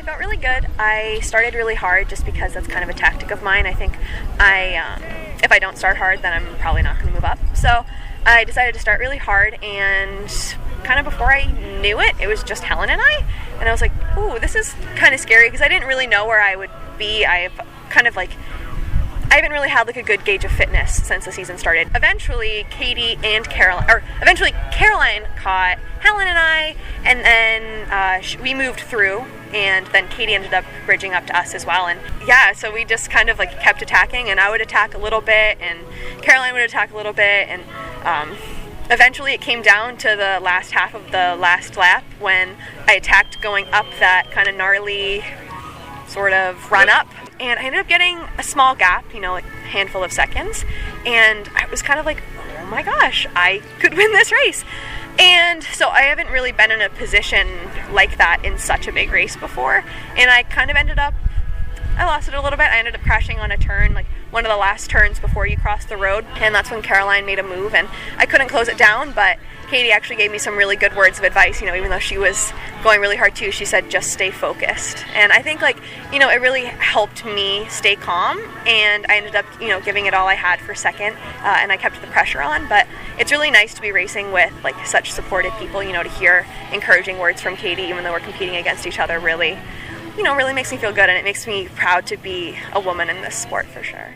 I felt really good. I started really hard just because that's kind of a tactic of mine. I think if I don't start hard, then I'm probably not going to move up. So I decided to start really hard, and kind of before I knew it, it was just Helen and I was like, ooh, this is kind of scary, because I didn't really know where I would be. I haven't really had like a good gauge of fitness since the season started. Eventually Caroline caught Helen and I, and then we moved through, and then Katie ended up bridging up to us as well. And yeah, so we just kind of like kept attacking, and I would attack a little bit and Caroline would attack a little bit, and eventually it came down to the last half of the last lap when I attacked going up that kind of gnarly sort of run up, and I ended up getting a small gap, like a handful of seconds, and I was kind of like, oh my gosh, I could win this race. And so I haven't really been in a position like that in such a big race before, and I kind of I lost it a little bit. I ended up crashing on a turn, like one of the last turns before you cross the road, and that's when Caroline made a move, and I couldn't close it down, but Katie actually gave me some really good words of advice, even though she was going really hard too. She said, just stay focused. And I think it really helped me stay calm, and I ended up, giving it all I had for second, and I kept the pressure on. But it's really nice to be racing with such supportive people, to hear encouraging words from Katie, even though we're competing against each other, really makes me feel good, and it makes me proud to be a woman in this sport for sure.